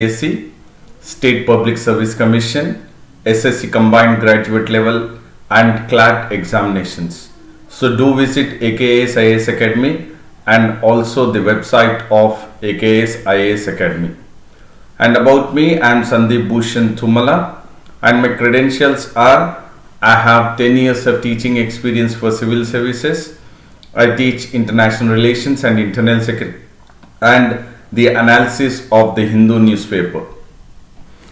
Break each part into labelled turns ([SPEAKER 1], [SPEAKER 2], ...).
[SPEAKER 1] UPSC, State Public Service Commission, SSC Combined Graduate Level and CLAT examinations. So do visit AKS IAS Academy and also the website of AKS IAS Academy. And about me, I am Sandeep Bhushan Thumala and my credentials are: I have 10 years of teaching experience for civil services. I teach international relations and internal security and the analysis of the Hindu newspaper.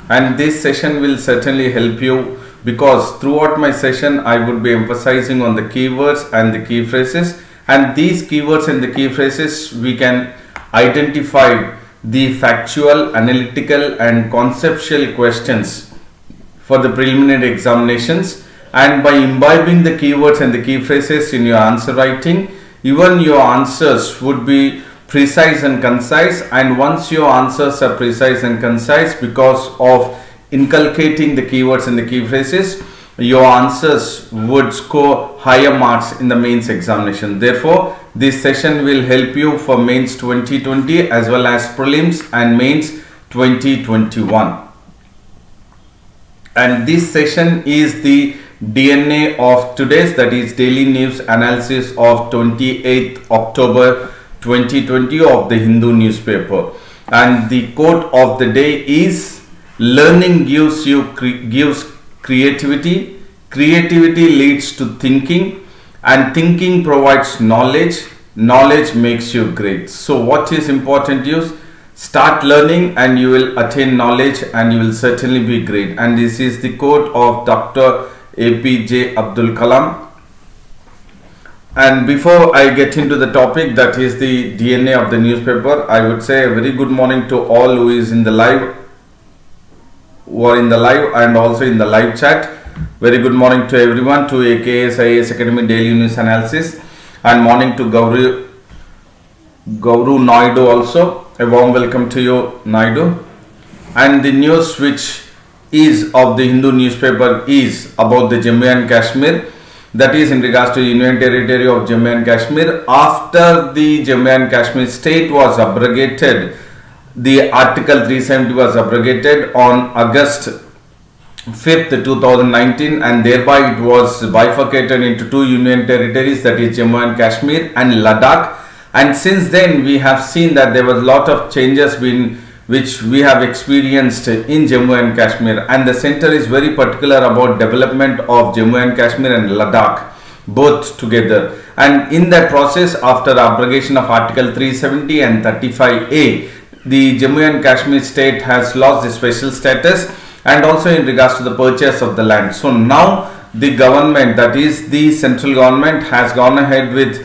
[SPEAKER 1] And this session will certainly help you because throughout my session I would be emphasizing on the keywords and the key phrases, and these keywords and the key phrases we can identify the factual, analytical and conceptual questions for the preliminary examinations. And by imbibing the keywords and the key phrases in your answer writing, even your answers would be precise and concise. And once your answers are precise and concise because of inculcating the keywords and the key phrases, your answers would score higher marks in the mains examination. Therefore, this session will help you for mains 2020 as well as prelims and mains 2021. And this session is the DNA of today's, that is daily news analysis of 28th October 2020 of the Hindu newspaper. And the quote of the day is: learning gives creativity, creativity leads to thinking, and thinking provides knowledge, knowledge makes you great. So what is important is start learning and you will attain knowledge and you will certainly be great. And this is the quote of Dr. APJ Abdul Kalam. And before I get into the topic, that is the DNA of the newspaper, I would say a very good morning to all who are in the live and also in the live chat. Very good morning to everyone, to AKS IAS Academy Daily News Analysis, and morning to Gauru Naidu also. A warm welcome to you, Naidu. And the news which is of the Hindu newspaper is about the Jammu and Kashmir, that is in regards to Union Territory of Jammu and Kashmir. After the Jammu and Kashmir state was abrogated, the Article 370 was abrogated on August 5th, 2019, and thereby it was bifurcated into two Union Territories, that is Jammu and Kashmir and Ladakh. And since then we have seen that there was a lot of changes which we have experienced in Jammu and Kashmir, and the center is very particular about development of Jammu and Kashmir and Ladakh both together. And in that process, after abrogation of Article 370 and 35A, the Jammu and Kashmir state has lost the special status, and also in regards to the purchase of the land. So now the government, that is the central government, has gone ahead with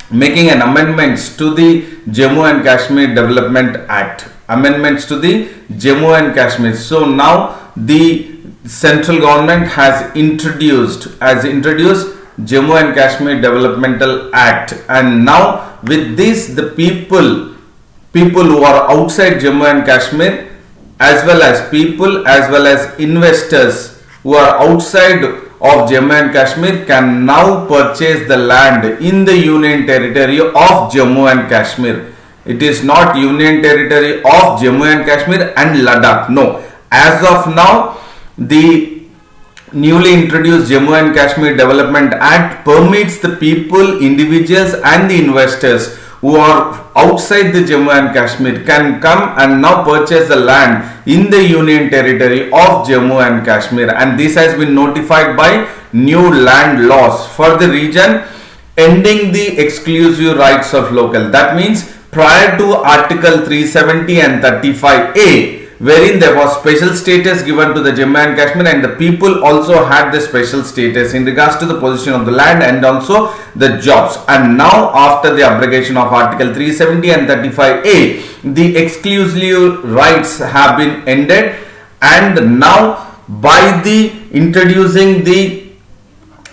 [SPEAKER 1] making an amendments to the Jammu and Kashmir Development Act. Amendments to the Jammu and Kashmir. So now the central government has introduced Jammu and Kashmir Developmental Act, and now with this the people who are outside Jammu and Kashmir as well as investors who are outside of Jammu and Kashmir can now purchase the land in the Union Territory of Jammu and Kashmir. It is not Union Territory of Jammu and Kashmir and Ladakh. No. As of now, the newly introduced Jammu and Kashmir Development Act permits the people, individuals and the investors who are outside the Jammu and Kashmir can come and now purchase the land in the Union Territory of Jammu and Kashmir. And this has been notified by new land laws for the region, ending the exclusive rights of local. That means prior to Article 370 and 35A, wherein there was special status given to the Jammu and Kashmir, and the people also had the special status in regards to the position of the land and also the jobs. And now after the abrogation of Article 370 and 35A, the exclusive rights have been ended, and now by the introducing the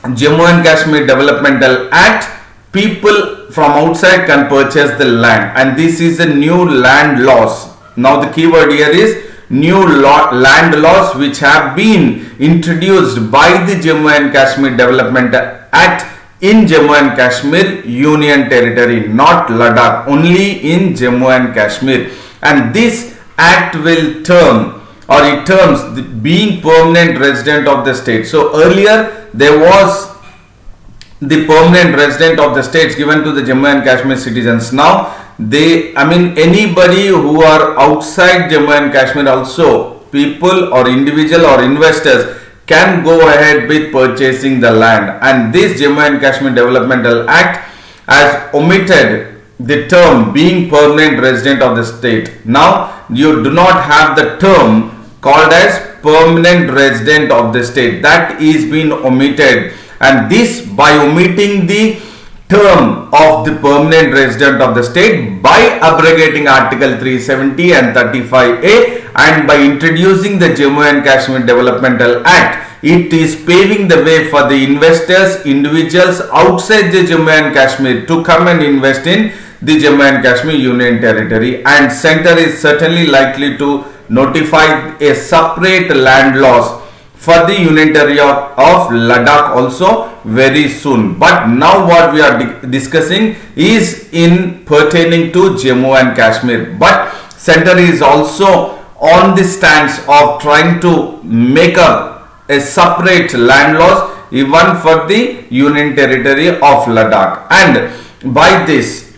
[SPEAKER 1] Jammu and Kashmir Developmental Act, people from outside can purchase the land, and this is a new land laws. Now the keyword here is new land laws which have been introduced by the Jammu and Kashmir Development Act in Jammu and Kashmir Union Territory, not Ladakh, only in Jammu and Kashmir. And this act will term, or it terms the being permanent resident of the state. So earlier there was the permanent resident of the states given to the Jammu and Kashmir citizens. Now anybody who are outside Jammu and Kashmir also, people or individual or investors, can go ahead with purchasing the land, and this Jammu and Kashmir Developmental Act has omitted the term being permanent resident of the state. Now you do not have the term called as permanent resident of the state. That is been omitted, and this, by omitting the term of the permanent resident of the state, by abrogating Article 370 and 35A, and by introducing the Jammu and Kashmir Developmental Act, it is paving the way for the investors, individuals outside the Jammu and Kashmir to come and invest in the Jammu and Kashmir Union Territory, and Centre is certainly likely to notify a separate land laws for the Union Territory of Ladakh also very soon. But now what we are discussing is in pertaining to Jammu and Kashmir. But Centre is also on the stance of trying to make up a separate land laws even for the Union Territory of Ladakh. And by this,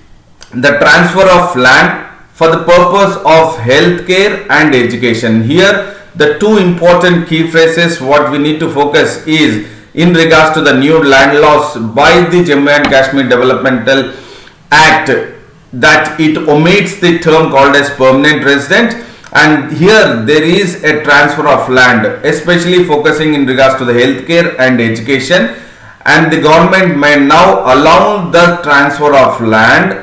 [SPEAKER 1] the transfer of land for the purpose of healthcare and education. Here the two important key phrases what we need to focus is in regards to the new land laws by the Jammu and Kashmir Developmental Act, that it omits the term called as permanent resident, and here there is a transfer of land, especially focusing in regards to the healthcare and education, and the government may now allow the transfer of land,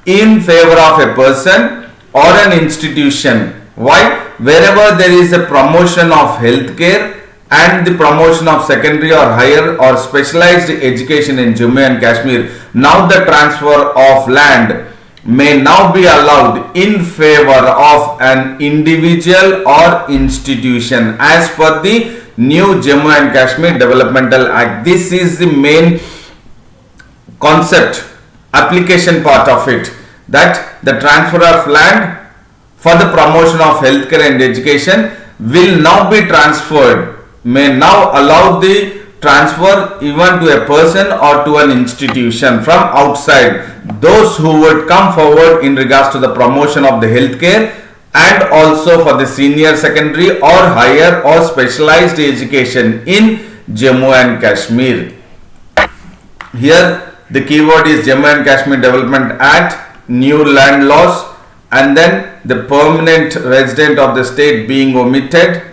[SPEAKER 1] in favor of a person or an institution. Why? Wherever there is a promotion of healthcare and the promotion of secondary or higher or specialized education in Jammu and Kashmir, now the transfer of land may now be allowed in favor of an individual or institution as per the new Jammu and Kashmir Developmental Act. This is the main concept, application part of it, that the transfer of land for the promotion of healthcare and education will now be transferred, may now allow the transfer even to a person or to an institution from outside, those who would come forward in regards to the promotion of the healthcare and also for the senior secondary or higher or specialized education in Jammu and Kashmir. Here the keyword is Jammu and Kashmir Development Act, new land laws, and then the permanent resident of the state being omitted,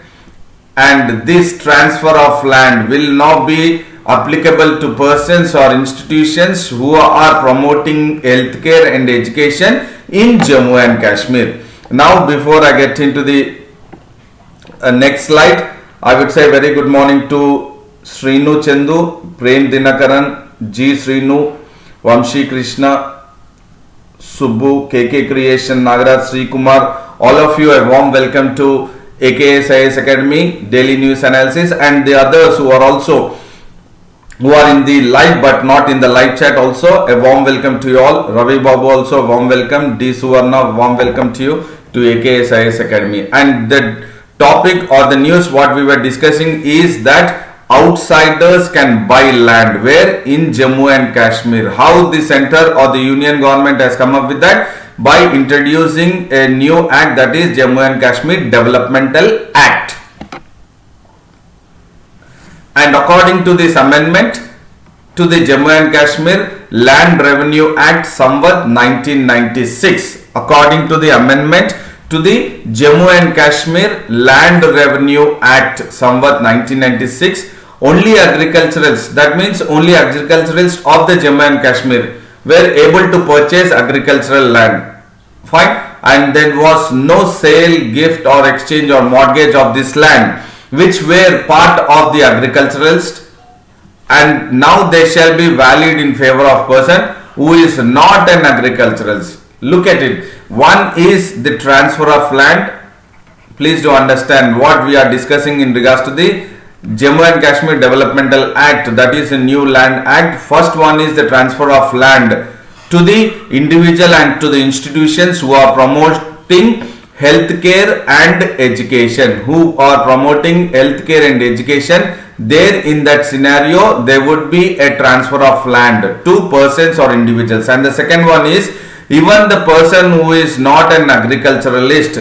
[SPEAKER 1] and this transfer of land will now be applicable to persons or institutions who are promoting healthcare and education in Jammu and Kashmir. Now before I get into the next slide, I would say very good morning to Srinu Chandu, Prem Dinakaran, G. Srinu, Vamshi Krishna, Subbu, KK Creation, Nagaraj Sri Kumar, all of you a warm welcome to AKSIS Academy Daily News Analysis, and the others who are in the live but not in the live chat also a warm welcome to you all. Ravi Babu also warm welcome, D. Suvarna warm welcome to you to AKSIS Academy. And the topic or the news what we were discussing is that outsiders can buy land where in Jammu and Kashmir. How the center or the union government has come up with that? By introducing a new act, that is Jammu and Kashmir Developmental Act. And according to this amendment to the Jammu and Kashmir Land Revenue Act Samvat 1996, according to the amendment to the Jammu and Kashmir Land Revenue Act Samvat 1996, only agriculturalists, that means only agriculturalists of the Jammu and Kashmir were able to purchase agricultural land. Fine. And there was no sale, gift or exchange or mortgage of this land which were part of the agriculturalist, and now they shall be valid in favor of person who is not an agriculturalist. Look at it. One is the transfer of land. Please do understand what we are discussing in regards to the Jammu and Kashmir Developmental Act, that is a new land act. First one is the transfer of land to the individual and to the institutions who are promoting healthcare and education, there in that scenario there would be a transfer of land to persons or individuals. And the second one is, even the person who is not an agriculturalist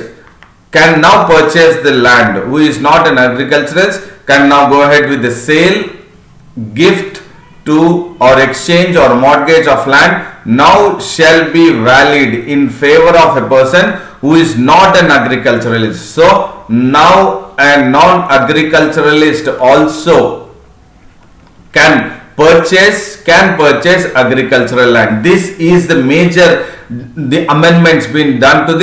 [SPEAKER 1] can now purchase the land. Who is not an agriculturalist can now go ahead with the sale, gift to or exchange or mortgage of land now shall be valid in favor of a person who is not an agriculturalist. So now a non-agriculturalist also can purchase agricultural land. This is the amendments being done to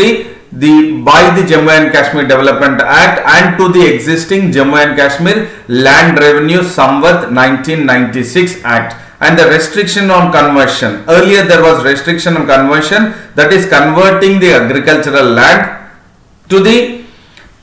[SPEAKER 1] by the Jammu and Kashmir Development Act and to the existing Jammu and Kashmir Land Revenue Samvat 1996 Act. And the restriction on conversion, earlier there was restriction on conversion, that is converting the agricultural land to the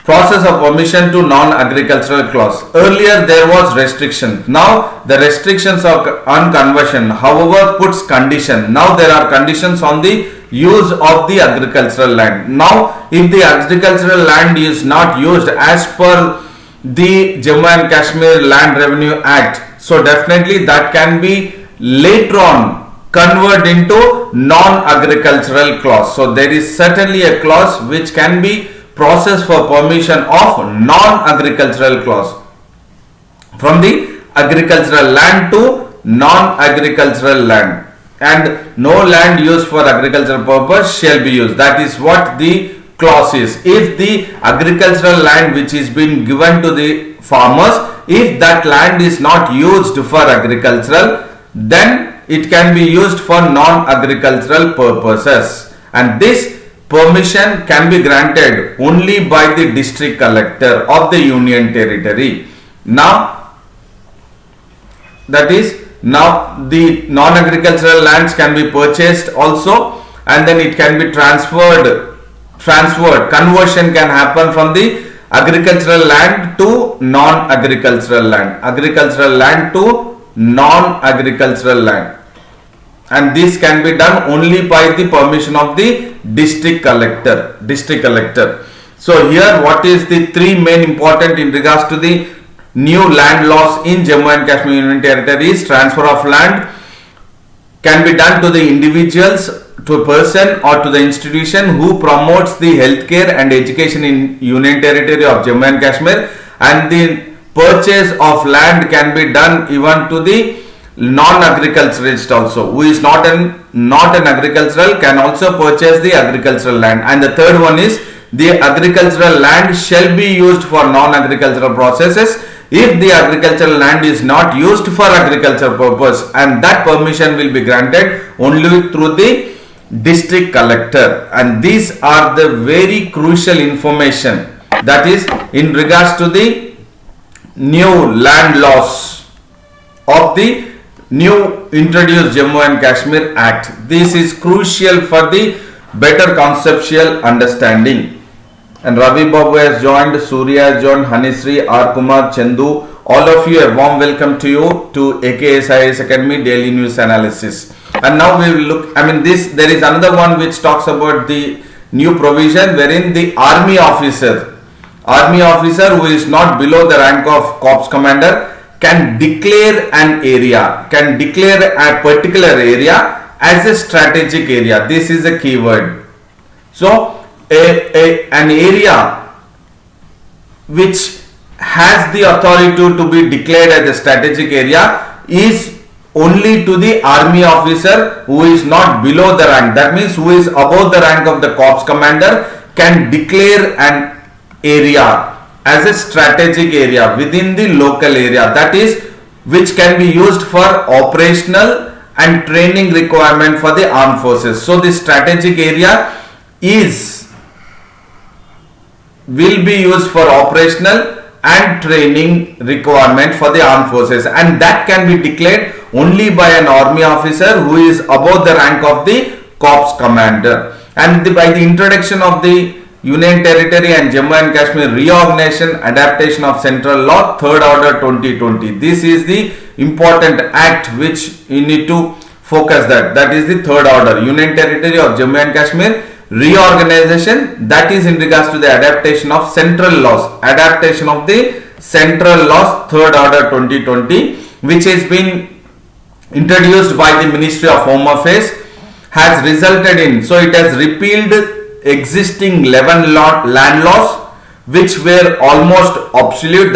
[SPEAKER 1] process of permission to non-agricultural clause. Earlier there was restriction. Now the restrictions on conversion, however, puts condition. Now there are conditions on the use of the agricultural land. Now if the agricultural land is not used as per the Jammu and Kashmir Land Revenue Act, so definitely that can be later on converted into non-agricultural clause. So there is certainly a clause which can be processed for permission of non-agricultural clause, from the agricultural land to non-agricultural land, and no land used for agricultural purpose shall be used. That is what the clause is. If the agricultural land which is being given to the farmers, if that land is not used for agricultural, then it can be used for non-agricultural purposes, and this permission can be granted only by the district collector of the union territory. Now that is, now the non-agricultural lands can be purchased also, and then it can be transferred. Conversion can happen from the agricultural land to non-agricultural land, to non-agricultural land, and this can be done only by the permission of the district collector. So here what is the three main important in regards to the new land laws in Jammu and Kashmir Union Territory is: transfer of land can be done to the individuals, to a person or to the institution who promotes the healthcare and education in Union Territory of Jammu and Kashmir, and the purchase of land can be done even to the non-agriculturalist also, who is not an agricultural can also purchase the agricultural land. And the third one is, the agricultural land shall be used for non-agricultural processes if the agricultural land is not used for agricultural purpose, and that permission will be granted only through the district collector. And these are the very crucial information, that is in regards to the new land laws of the new introduced Jammu and Kashmir Act. This is crucial for the better conceptual understanding. And Ravi Babu has joined, Surya has joined, Hanisri, R. Kumar, Chandu, all of you, a warm welcome to you to AKSIS Academy Daily News Analysis. And now we will look, there is another one which talks about the new provision wherein the army officer who is not below the rank of corps commander can declare a particular area as a strategic area. This is a keyword. So an area which has the authority to be declared as a strategic area is only to the army officer who is not below the rank. That means who is above the rank of the corps commander can declare an area as a strategic area within the local area, that is, which can be used for operational and training requirement for the armed forces. So the strategic area will be used for operational and training requirement for the armed forces, and that can be declared only by an army officer who is above the rank of the corps commander. And by the introduction of the Union Territory and Jammu and Kashmir Reorganization Adaptation of Central Law 3rd Order 2020. This is the important act which you need to focus that is the third order, Union Territory of Jammu and Kashmir reorganization, that is in regards to the adaptation of central laws, third order 2020, which has been introduced by the Ministry of Home Affairs, has resulted in, so it has repealed existing 11 land laws which were almost obsolete,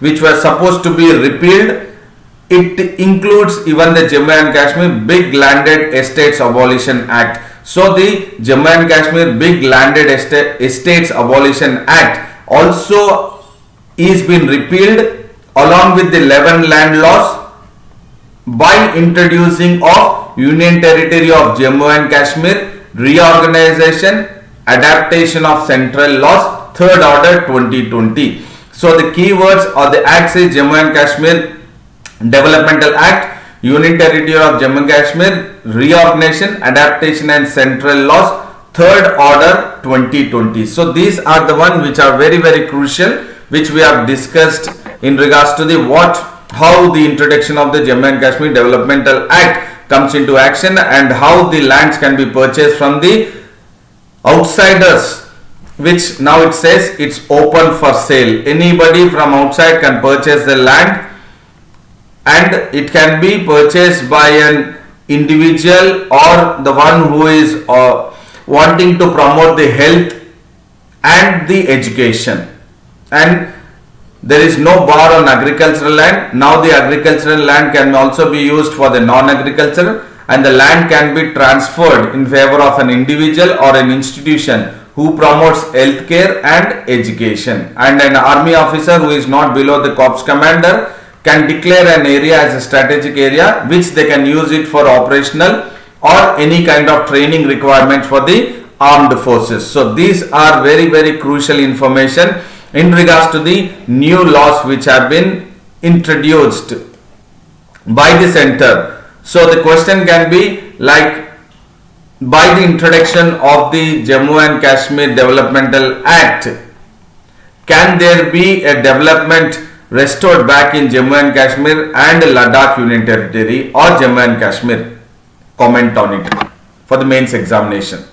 [SPEAKER 1] which were supposed to be repealed. It includes even the Jammu and Kashmir Big Landed Estates Abolition Act. So the Jammu and Kashmir Big Landed Estates Abolition Act also is been repealed along with the 11 land laws by introducing of Union Territory of Jammu and Kashmir reorganization, adaptation of central laws, third order 2020. So the keywords or the acts is Jammu and Kashmir Developmental Act, Union Territory of Jammu and Kashmir reorganization, adaptation and central laws, third order 2020. So these are the one which are very, very crucial, which we have discussed in regards to the how the introduction of the Jammu and Kashmir Developmental Act comes into action and how the lands can be purchased from the outsiders, which now it says it's open for sale. Anybody from outside can purchase the land and it can be purchased by an individual or the one who is wanting to promote the health and the education. And there is no bar on agricultural land. Now the agricultural land can also be used for the non-agricultural, and the land can be transferred in favor of an individual or an institution who promotes healthcare and education. And an army officer who is not below the corps commander can declare an area as a strategic area which they can use it for operational or any kind of training requirement for the armed forces. So these are very, very crucial information in regards to the new laws which have been introduced by the center. So the question can be like, by the introduction of the Jammu and Kashmir Developmental Act, can there be a development restored back in Jammu and Kashmir and Ladakh Union Territory or Jammu and Kashmir? Comment on it for the mains examination.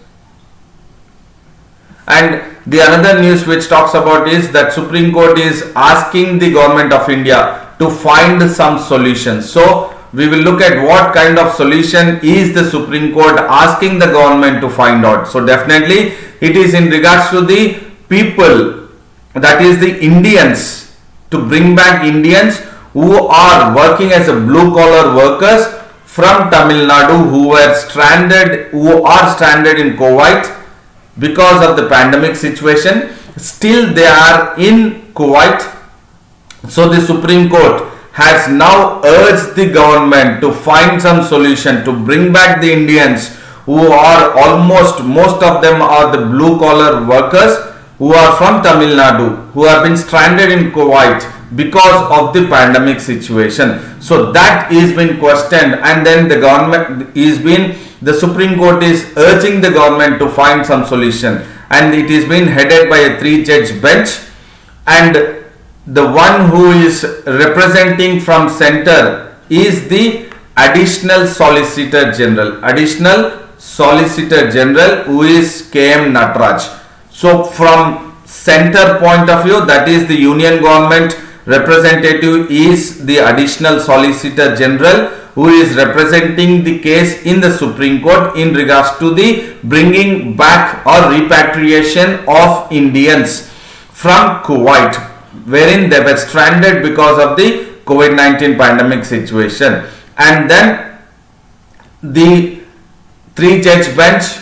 [SPEAKER 1] And the another news which talks about is that Supreme Court is asking the government of India to find some solutions. So we will look at what kind of solution is the Supreme Court asking the government to find out. So definitely it is in regards to the people, that is the Indians, to bring back Indians who are working as a blue collar workers from Tamil Nadu who are stranded in Kuwait because of the pandemic situation. Still they are in Kuwait. So the Supreme Court has now urged the government to find some solution to bring back the Indians who are most of them are the blue collar workers who are from Tamil Nadu who have been stranded in Kuwait because of the pandemic situation. So that is been questioned, and then the Supreme Court is urging the government to find some solution, and it is been headed by a 3-judge bench, and the one who is representing from center is the Additional Solicitor General who is KM Nataraj. So from center point of view, that is the Union Government representative is the Additional Solicitor General who is representing the case in the Supreme Court in regards to the bringing back or repatriation of Indians from Kuwait, wherein they were stranded because of the COVID-19 pandemic situation. And then the 3-judge bench,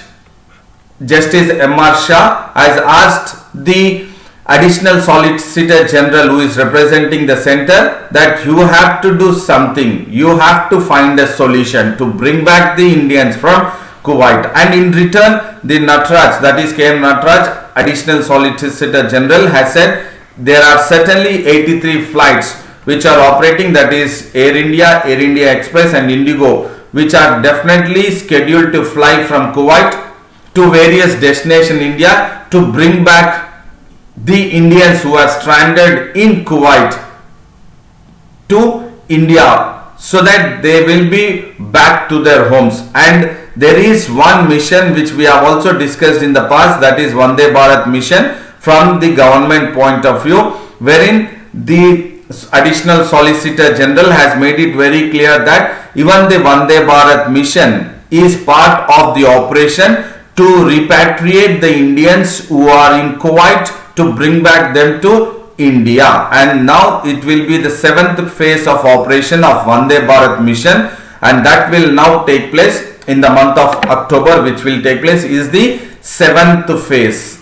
[SPEAKER 1] Justice M.R. Shah, has asked the Additional Solicitor General who is representing the center that you have to do something, you have to find a solution to bring back the Indians from Kuwait. And in return, the Nataraj, that is KM Nataraj, Additional Solicitor General, has said there are certainly 83 flights which are operating, that is Air India Express and Indigo, which are definitely scheduled to fly from Kuwait to various destinations in India to bring back the Indians who are stranded in Kuwait to India. so that they will be back to their homes. And there is one mission which we have also discussed in the past, that is Vande Bharat mission from the government point of view, wherein the additional solicitor general has made it very clear that even the Vande Bharat mission is part of the operation to repatriate the Indians who are in Kuwait, to bring back them to India. And now it will be the 7th phase of operation of Vande Bharat mission, and that will now take place in the month of October, which will take place is the 7th phase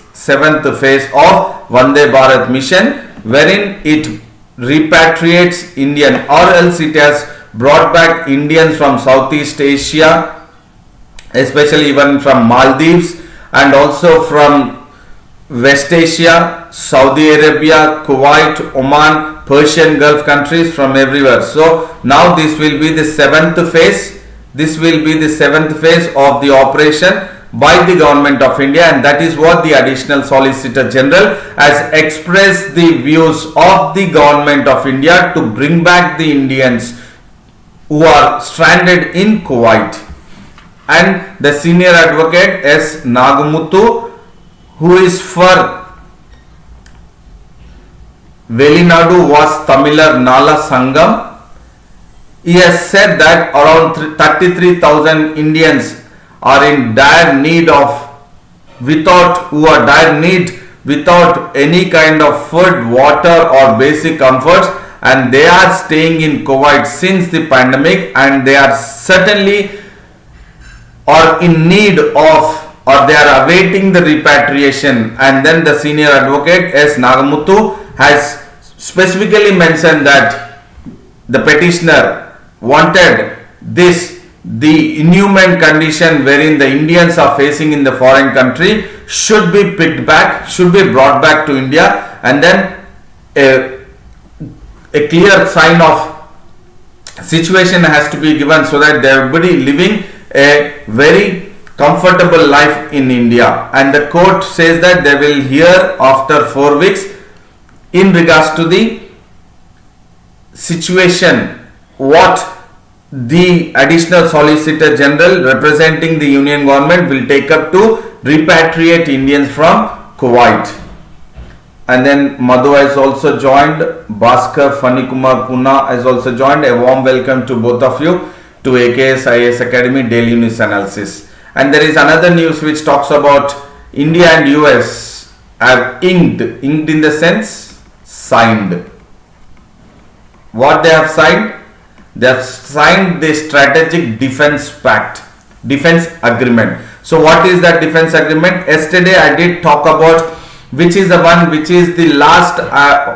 [SPEAKER 1] of Vande Bharat mission, wherein it repatriates Indian, or else it has brought back Indians from Southeast Asia, especially even from Maldives, and also from West Asia, Saudi Arabia, Kuwait, Oman, Persian Gulf countries, from everywhere. So now this will be the 7th phase. This will be the 7th phase of the operation by the government of India, and that is what the additional solicitor general has expressed the views of the government of India to bring back the Indians who are stranded in Kuwait. And the senior advocate S. Nagamuthu, who is for Velinadu was Tamilar Nala Sangam, he has said that around 33,000 Indians are in dire need without any kind of food, water or basic comforts, and they are staying in Kuwait since the pandemic, and they are certainly or in need of, or they are awaiting the repatriation. And then the senior advocate S. Nagamuthu has specifically mentioned that the petitioner wanted the inhuman condition wherein the Indians are facing in the foreign country should be picked back, should be brought back to India, and then a clear sign of situation has to be given so that everybody living a very comfortable life in India. And the court says that they will hear after 4 weeks in regards to the situation what the additional solicitor general representing the union government will take up to repatriate Indians from Kuwait. And then Madhu has also joined, Bhaskar Fanikumar Puna has also joined. A warm welcome to both of you to AKS IAS Academy Daily News Analysis. And there is another news which talks about India and US have inked in the sense signed. What they have signed? They have signed the Strategic Defense Pact, Defense Agreement. So what is that defense agreement? Yesterday I did talk about which is the one which is the last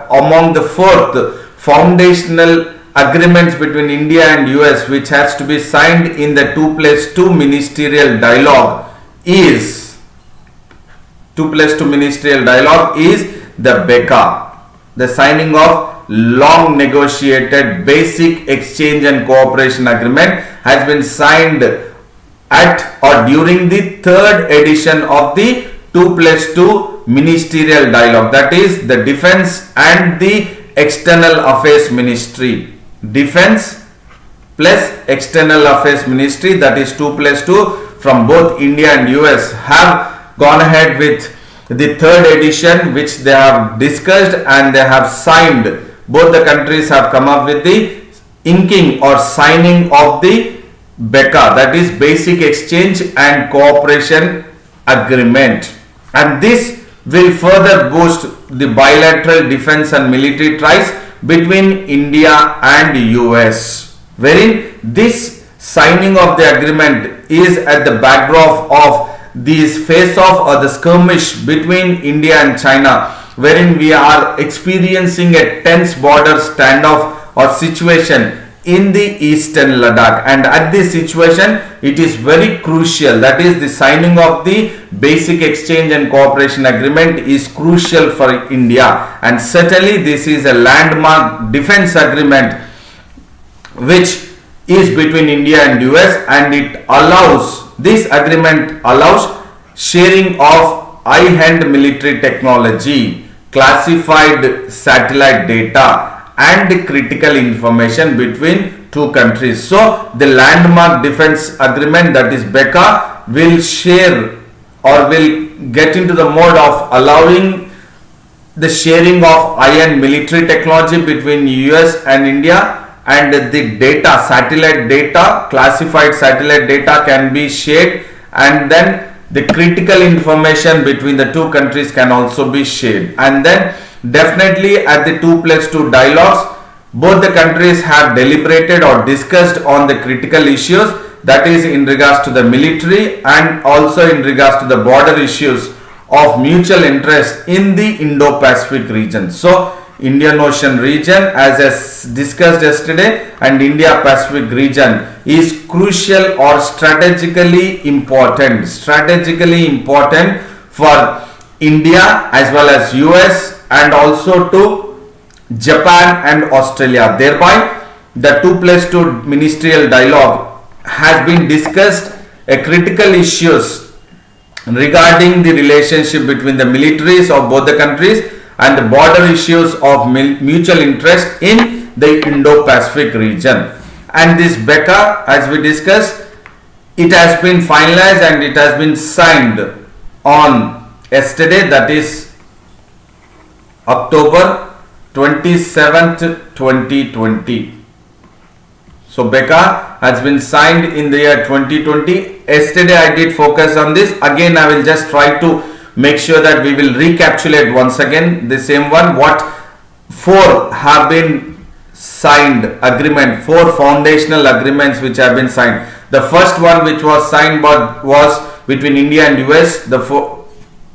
[SPEAKER 1] among the 4th foundational agreements between India and US, which has to be signed in the 2+2 ministerial dialogue is the BECA, the signing of long negotiated basic exchange and cooperation agreement has been signed at or during the 3rd edition of the 2+2 ministerial dialogue, that is the defense and the external affairs ministry. Defense plus external affairs ministry, that is 2+2 from both India and US, have gone ahead with the 3rd edition, which they have discussed and they have signed. Both the countries have come up with the inking or signing of the BECA, that is Basic Exchange and Cooperation Agreement, and this will further boost the bilateral defense and military ties between India and US, wherein this signing of the agreement is at the backdrop of this face-off or the skirmish between India and China, wherein we are experiencing a tense border standoff or situation in the eastern Ladakh. And at this situation it is very crucial, that is the signing of the Basic Exchange and Cooperation Agreement is crucial for India, and certainly this is a landmark defense agreement which is between India and US, and this agreement allows sharing of high-end military technology, classified satellite data and critical information between two countries. So the landmark defense agreement, that is BECA, will share or will get into the mode of allowing the sharing of high-end military technology between US and India, and the data, satellite data, classified satellite data can be shared, and then the critical information between the two countries can also be shared. And then definitely at the 2+2 dialogues, both the countries have deliberated or discussed on the critical issues, that is in regards to the military and also in regards to the border issues of mutual interest in the Indo-Pacific region. So Indian Ocean region, as discussed yesterday, and India-Pacific region is crucial or strategically important for India as well as US and also to Japan and Australia. Thereby, the 2+2 ministerial dialogue has been discussed critical issues regarding the relationship between the militaries of both the countries and the border issues of mutual interest in the Indo-Pacific region. And this BECA, as we discussed, it has been finalized and it has been signed on yesterday, that is October 27th, 2020. So BECA has been signed in the year 2020. Yesterday I did focus on this. Again, I will just try to make sure that we will recapitulate once again the same one. What four have been signed agreement, four foundational agreements which have been signed. The first one which was signed was between India and US. The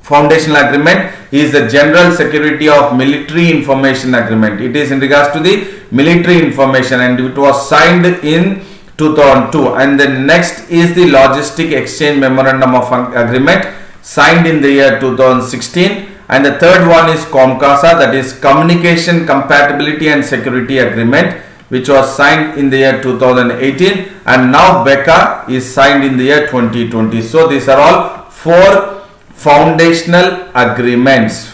[SPEAKER 1] foundational agreement is the General Security of Military Information Agreement. It is in regards to the military information and it was signed in 2002. And the next is the Logistic Exchange Memorandum of Agreement, signed in the year 2016. And the third one is COMCASA, that is Communication Compatibility and Security Agreement, which was signed in the year 2018. And now BECA is signed in the year 2020. So these are all four foundational agreements.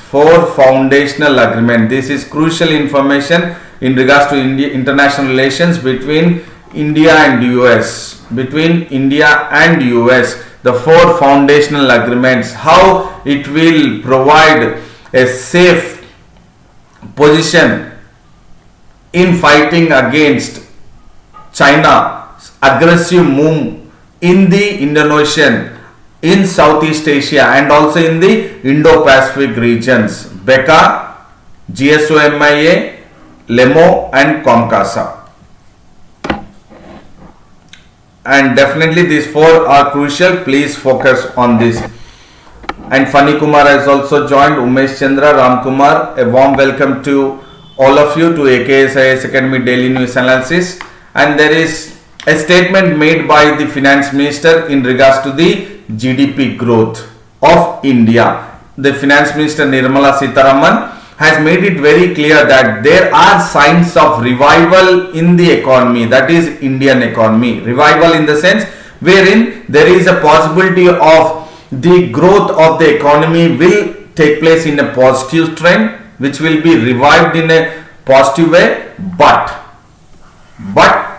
[SPEAKER 1] This is crucial information in regards to international relations between India and US. The four foundational agreements, how it will provide a safe position in fighting against China's aggressive move in the Indian Ocean, in Southeast Asia and also in the Indo-Pacific regions. BECA, GSOMIA, LEMO and COMCASA. And definitely these four are crucial. Please focus on this. And Fani Kumar has also joined. Umesh Chandra, Ram Kumar, a warm welcome to all of you to AKSIS Academy Daily News Analysis. And there is a statement made by the Finance Minister in regards to the GDP growth of India. The Finance Minister Nirmala Sitharaman has made it very clear that there are signs of revival in the economy, that is Indian economy. Revival in the sense wherein there is a possibility of the growth of the economy will take place in a positive trend, which will be revived in a positive way, but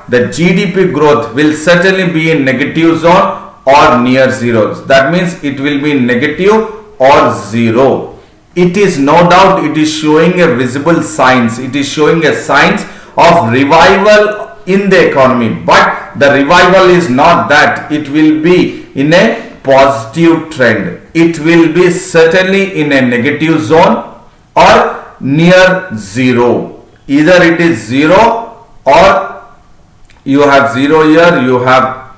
[SPEAKER 1] the GDP growth will certainly be in negative zone or near zeros. That means it will be negative or zero. It is no doubt, it is showing a visible signs. It is showing a signs of revival in the economy. But the revival is not that it will be in a positive trend. It will be certainly in a negative zone or near zero. Either it is zero or you have zero here, you have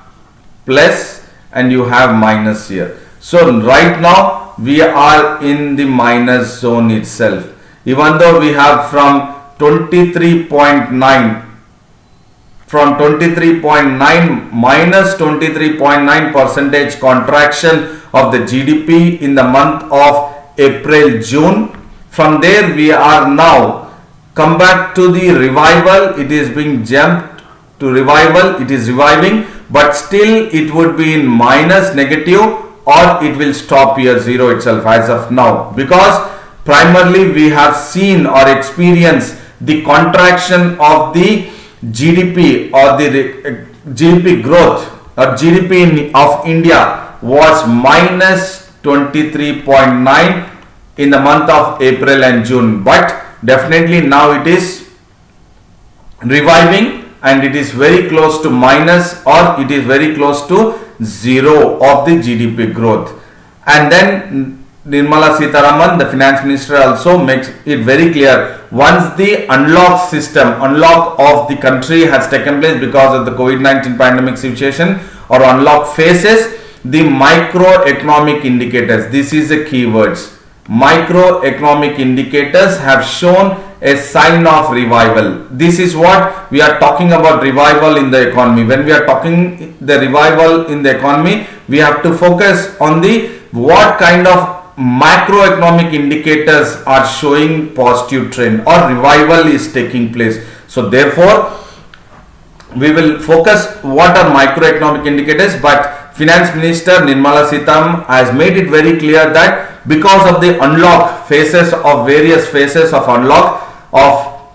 [SPEAKER 1] plus and you have minus here. So right now we are in the minus zone itself. Even though we have from 23.9 minus 23.9 percentage contraction of the GDP in the month of April, June. From there we are now come back to the revival. It is being jumped to revival. It is reviving, but still it would be in minus, negative, or it will stop here zero itself as of now, because primarily we have seen or experienced the contraction of the GDP or the GDP growth or of India was minus 23.9 in the month of April and June, but definitely now it is reviving and it is very close to minus, or it is very close to zero of the GDP growth. And then Nirmala Sitharaman, the finance minister, also makes it very clear, once the unlock of the country has taken place because of the COVID-19 pandemic situation or unlock phases, the microeconomic indicators, this is the keywords, microeconomic indicators have shown a sign of revival. This is what we are talking about, revival in the economy. When we are talking the revival in the economy, we have to focus on the what kind of macroeconomic indicators are showing positive trend or revival is taking place. So therefore we will focus what are microeconomic indicators, but Finance Minister Nirmala Sitharaman has made it very clear that because of the unlock phases of various phases of unlock of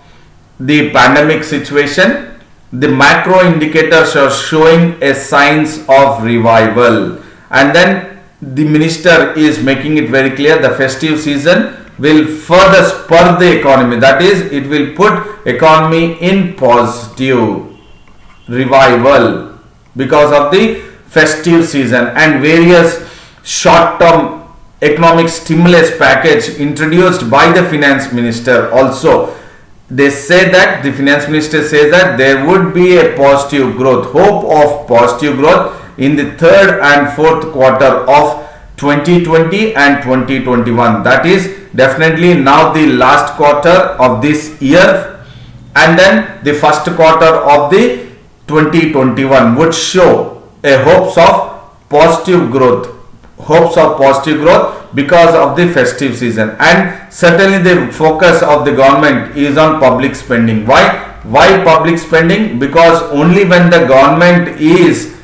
[SPEAKER 1] the pandemic situation, the macro indicators are showing a signs of revival. And then the minister is making it very clear the festive season will further spur the economy, that is, it will put economy in positive revival because of the festive season and various short-term economic stimulus package introduced by the finance minister. Also, they say that the finance minister says that there would be a positive growth, hope of positive growth in the third and fourth quarter of 2020 and 2021. That is definitely now the last quarter of this year, and then the first quarter of the 2021 would show a hopes of positive growth because of the festive season. And certainly the focus of the government is on public spending. Why public spending? Because only when the government is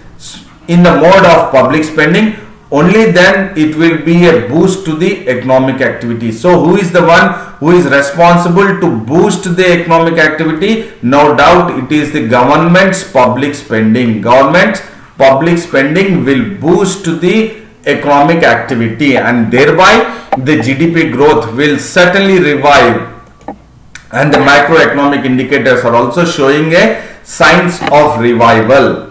[SPEAKER 1] in the mode of public spending, only then it will be a boost to the economic activity. So who is the one who is responsible to boost the economic activity? No doubt it is the government's public spending. Government's public spending will boost the economic activity, and thereby the GDP growth will certainly revive, and the macroeconomic indicators are also showing a signs of revival.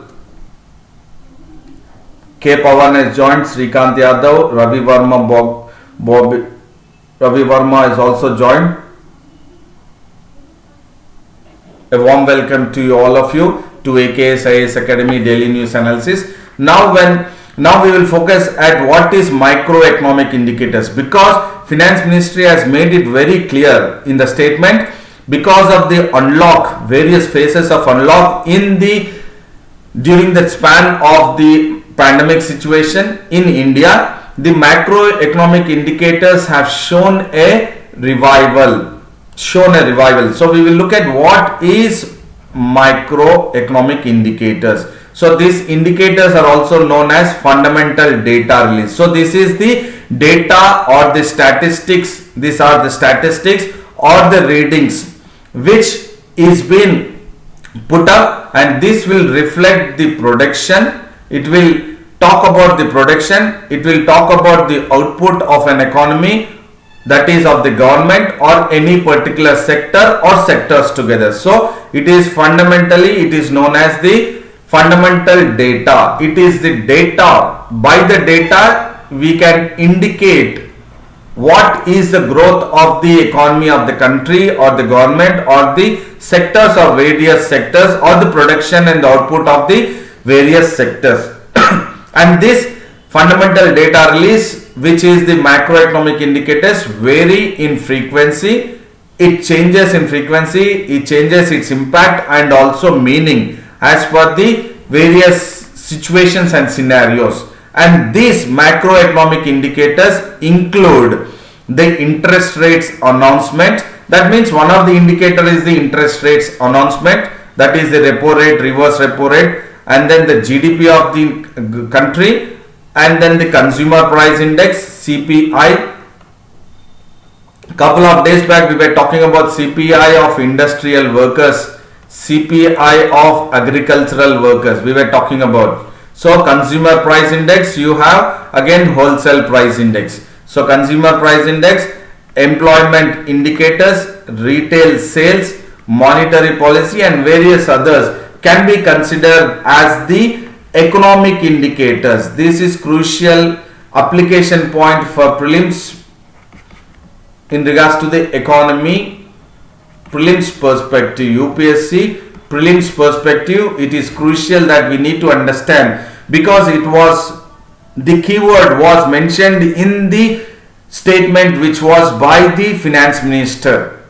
[SPEAKER 1] K. Pawan has joined, Srikant Yadav, Ravi Verma has also joined. A warm welcome to all of you to AKS IAS Academy Daily News Analysis. Now we will focus at what is microeconomic indicators, because Finance Ministry has made it very clear in the statement, because of the unlock, various phases of unlock during the span of the pandemic situation in India, the macroeconomic indicators have shown a revival. So we will look at what is microeconomic indicators. So these indicators are also known as fundamental data release. So this is the data or the statistics. These are the statistics or the readings which is been put up, and this will reflect the production. It will talk about the production. It will talk about the output of an economy, that is of the government or any particular sector or sectors together. So it is fundamentally, it is known as the fundamental data. It is the data. By the data we can indicate what is the growth of the economy of the country or the government or the sectors or various sectors, or the production and the output of the various sectors. And this fundamental data release, which is the macroeconomic indicators, vary in frequency. It changes in frequency, it changes its impact and also meaning as per the various situations and scenarios. And these macroeconomic indicators include the interest rates announcement. That means one of the indicator is the interest rates announcement, that is the repo rate, reverse repo rate, and then the GDP of the country, and then the consumer price index, CPI. Couple of days back we were talking about CPI of industrial workers, CPI of agricultural workers we were talking about. So consumer price index, you have again wholesale price index. So consumer price index, employment indicators, retail sales, monetary policy and various others can be considered as the economic indicators. This is crucial application point for prelims in regards to the economy prelims perspective. UPSC prelims perspective, it is crucial that we need to understand, because it was the keyword was mentioned in the statement which was by the finance minister.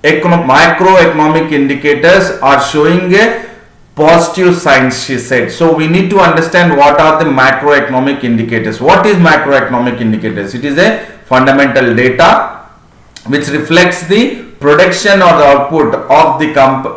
[SPEAKER 1] Macroeconomic indicators are showing a positive signs, she said. So we need to understand what are the macroeconomic indicators. What is macroeconomic indicators? It is a fundamental data which reflects the production or the output of the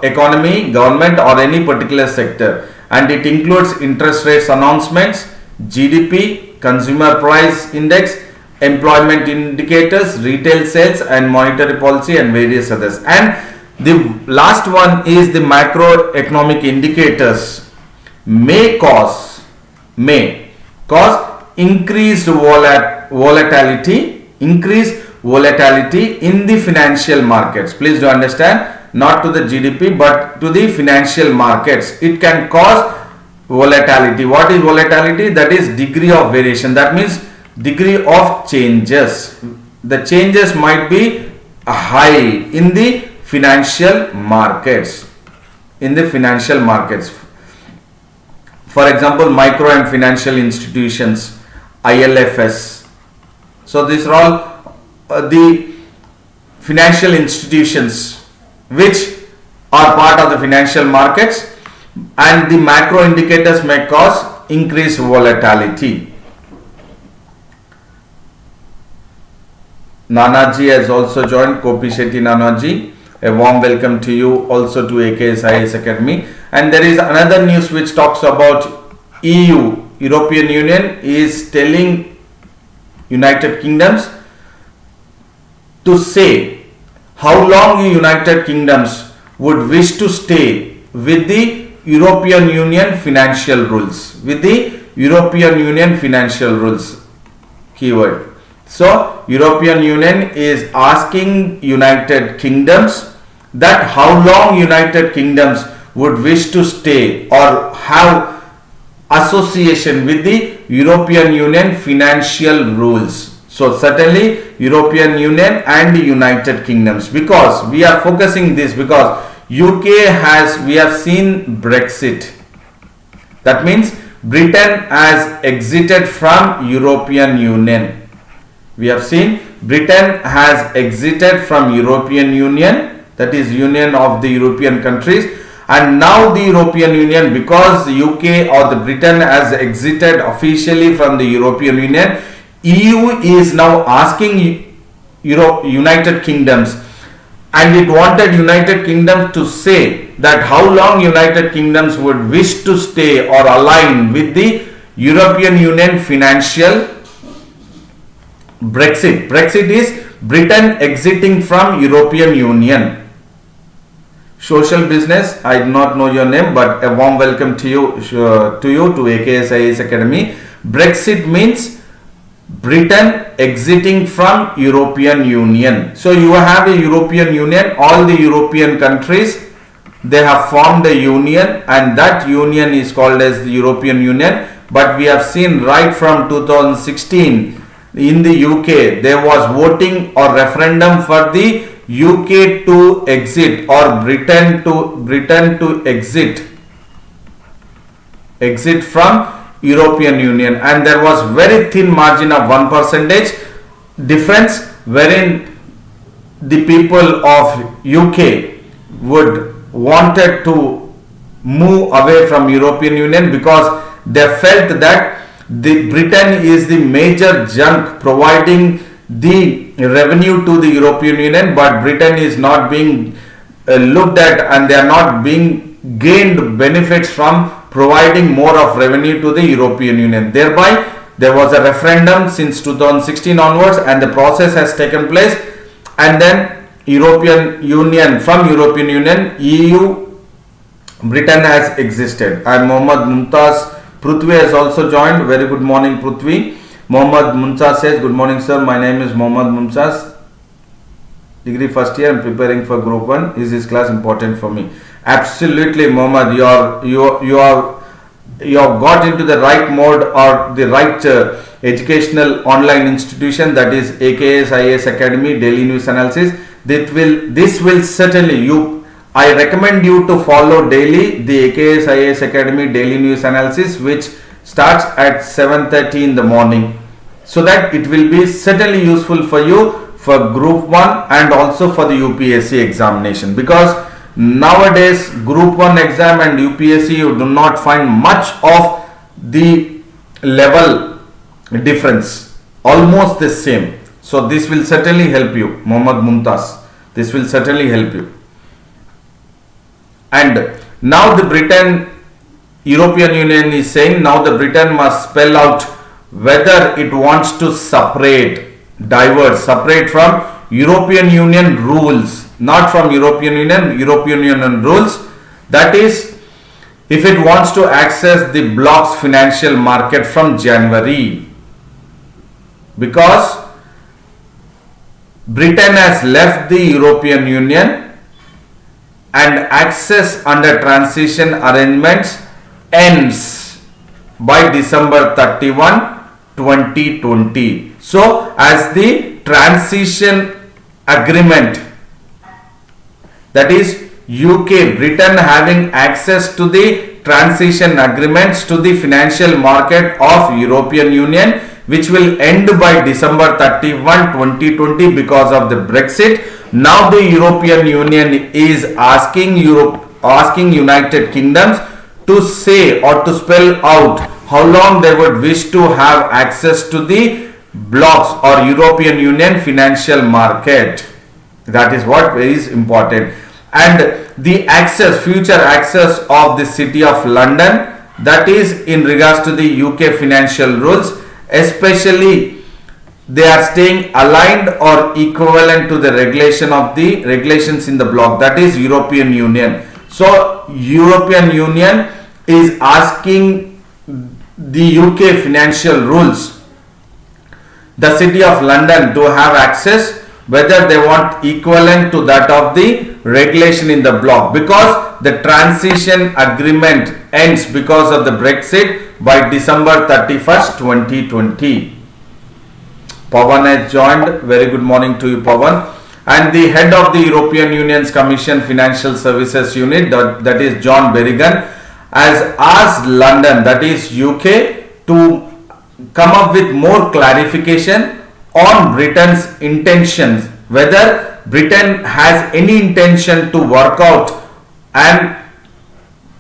[SPEAKER 1] economy, government or any particular sector, and it includes interest rates announcements, GDP, consumer price index, employment indicators, retail sales and monetary policy and various others. And the last one is the macroeconomic indicators may cause increased volatility in the financial markets. Please do understand, not to the GDP but to the financial markets. It can cause volatility. What is volatility? That is degree of variation. That means degree of changes. The changes might be high in the financial markets. For example, micro and financial institutions, ILFS. So these are all the financial institutions which are part of the financial markets, and the macro indicators may cause increased volatility. Nanaji has also joined, Kopi Shetty Nanaji. A warm welcome to you also to AKS IAS Academy. And there is another news which talks about EU, European Union is telling United Kingdoms to say how long United Kingdoms would wish to stay with the European Union financial rules. Keyword. So European Union is asking United Kingdoms that how long United Kingdoms would wish to stay or have association with the European Union financial rules. So certainly European Union and United Kingdoms, because we are focusing this because UK we have seen Brexit. That means Britain has exited from European Union. We have seen Britain has exited from European Union, that is Union of the European countries, and now the European Union, because the UK or the Britain has exited officially from the European Union, EU is now asking United Kingdoms, and it wanted United Kingdom to say that how long United Kingdoms would wish to stay or align with the European Union financial. Brexit is Britain exiting from European Union. Social business, I do not know your name, but a warm welcome to you to AKS IAS Academy. Brexit means Britain exiting from European Union. So you have a European Union, all the European countries, they have formed a union, and that union is called as the European Union. But we have seen right from 2016 in the UK there was voting or referendum for the UK to exit or Britain to exit from European Union, and there was very thin margin of 1% difference, wherein the people of UK wanted to move away from European Union because they felt that the Britain is the major junk providing the revenue to the European Union, but Britain is not being looked at, and they are not being gained benefits from providing more of revenue to the European Union. Thereby there was a referendum since 2016 onwards, and the process has taken place, and then European Union, from European Union, EU Britain has existed. And Mohammad Mumtaz Prithvi has also joined. Very good morning, Prithvi. Mohammad Mumtaz says, good morning, sir. My name is Mohammad Mumtaz. Degree first year. I'm preparing for Group 1. Is this class important for me? Absolutely, Mohammad. You have got into the right mode or the right educational online institution, that is AKS IAS Academy Daily News Analysis. This will certainly I recommend you to follow daily the AKS IAS Academy Daily News Analysis, which starts at 7:30 in the morning, so that it will be certainly useful for you for Group 1 and also for the UPSC examination, because nowadays Group 1 exam and UPSC you do not find much of the level difference, almost the same. So this will certainly help you, Mohammad Mumtaz. This will certainly help you. And now the European Union is saying now the Britain must spell out whether it wants to separate from European Union rules, not from European Union rules. That is, if it wants to access the bloc's financial market from January, because Britain has left the European Union and access under transition arrangements ends by December 31, 2020. So as the transition agreement, that is Britain having access to the transition agreements to the financial market of European Union, which will end by December 31, 2020 because of the Brexit. Now the European Union is asking United Kingdoms to say or to spell out how long they would wish to have access to the blocks or European Union financial market. That is what is important. And the future access of the City of London, that is in regards to the UK financial rules, especially they are staying aligned or equivalent to the regulations in the bloc, that is European Union. So European Union is asking the UK financial rules, the City of London, to have access, whether they want equivalent to that of the regulation in the bloc, because the transition agreement ends because of the Brexit by December 31st, 2020. Pawan has joined. Very good morning to you, Pawan. And the head of the European Union's Commission Financial Services Unit, that is John Berrigan, has asked London, that is UK, to come up with more clarification on Britain's intentions, whether Britain has any intention to work out and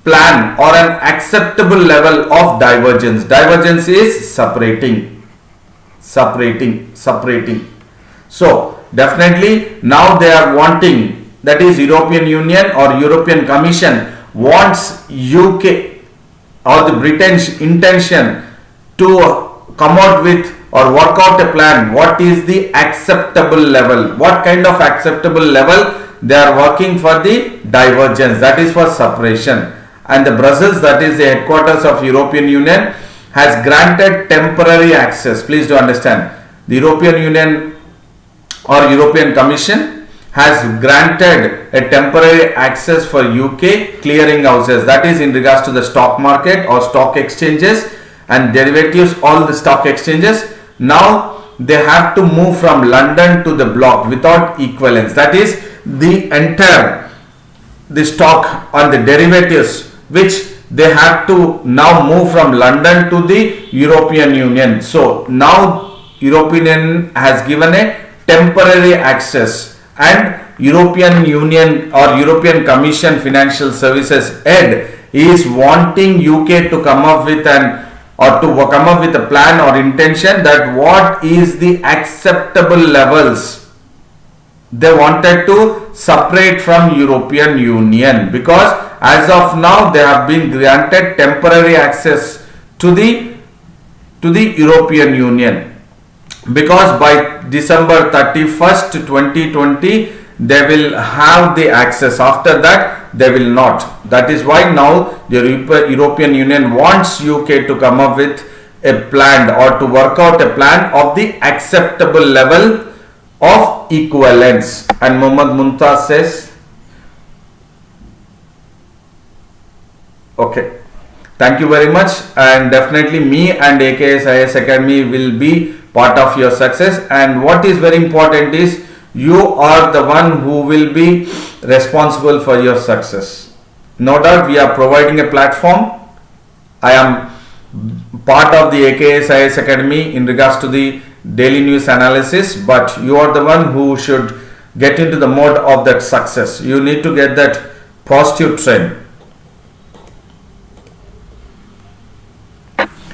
[SPEAKER 1] plan or an acceptable level of divergence. Divergence is separating. So definitely now they are wanting, that is European Union or European Commission wants UK or the Britain's intention to come out with or work out a plan. What is the acceptable level? What kind of acceptable level they are working for the divergence, that is for separation. And the Brussels, that is the headquarters of European Union, has granted temporary access. Please do understand, the European Union or European Commission has granted a temporary access for UK clearing houses, that is in regards to the stock market or stock exchanges and derivatives, all the stock exchanges. Now they have to move from London to the bloc without equivalence, that is the stock on the derivatives, which they have to now move from London to the European Union. So now European Union has given a temporary access, and European Union or European Commission Financial Services head is wanting UK to come up with a plan or intention, that what is the acceptable levels. They wanted to separate from European Union, because as of now they have been granted temporary access to the European Union, because by December 31st, 2020 they will have the access. After that, they will not. That is why now the European Union wants UK to come up with a plan or to work out a plan of the acceptable level of equivalence. And Muhammad Mumtaz says, okay, thank you very much, and definitely me and AKS IAS Academy will be part of your success. And what is very important is you are the one who will be responsible for your success. No doubt we are providing a platform. I am part of the AKS IAS Academy in regards to the daily news analysis, but you are the one who should get into the mode of that success. You need to get that positive trend.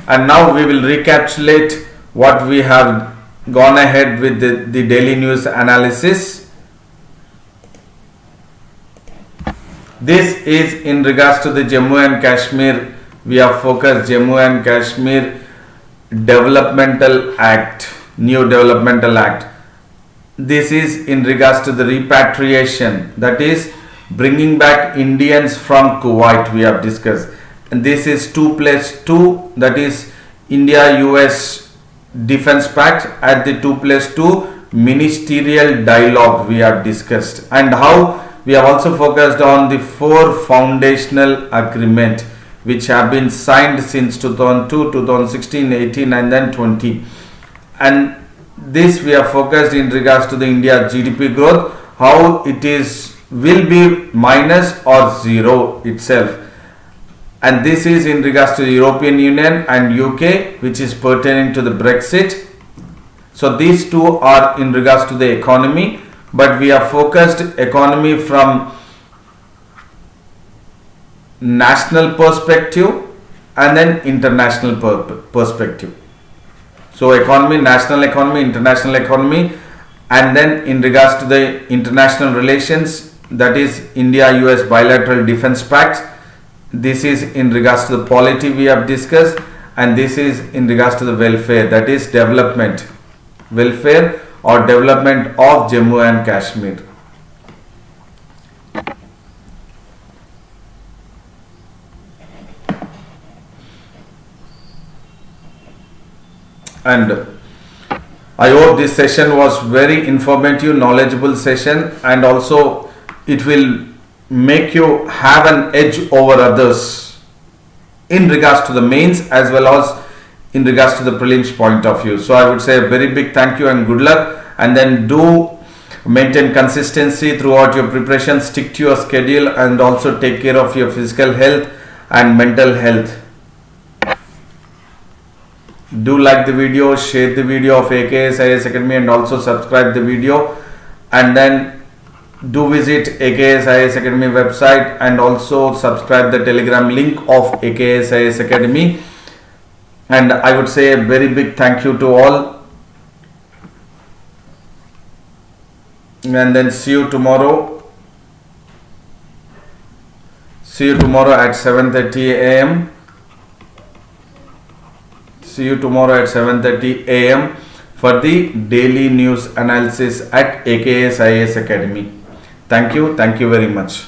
[SPEAKER 1] And now we will recapitulate what we have gone ahead with the daily news analysis. This is in regards to the Jammu and Kashmir. We have focused Jammu and Kashmir Developmental Act, new Developmental Act. This is in regards to the repatriation, that is bringing back Indians from Kuwait. We have discussed, and this is 2+2, that is India US Defense Pact. At the 2+2 ministerial dialogue we have discussed, and how we have also focused on the 4 foundational agreement which have been signed since 2002, 2016, 18 and then 20. And this we have focused in regards to the India GDP growth, how it will be minus or zero itself. And this is in regards to the European Union and UK, which is pertaining to the Brexit. So these two are in regards to the economy, but we have focused economy from national perspective and then international perspective. So economy, national economy, international economy, and then in regards to the international relations, that is India US bilateral defense pact. This is in regards to the polity we have discussed, and this is in regards to the welfare, that is development, welfare or development of Jammu and Kashmir. And I hope this session was very informative, knowledgeable session, and also it will make you have an edge over others in regards to the mains as well as in regards to the prelims point of view. So I would say a very big thank you and good luck, and then do maintain consistency throughout your preparation, stick to your schedule, and also take care of your physical health and mental health. Do like the video, share the video of AKS IAS Academy, and also subscribe the video, and then do visit AKS IAS Academy website and also subscribe the Telegram link of AKS IAS Academy. And I would say a very big thank you to all, and then see you tomorrow. See you tomorrow at 7:30 a.m. See you tomorrow at 7:30 a.m. for the daily news analysis at AKS IAS Academy. Thank you very much.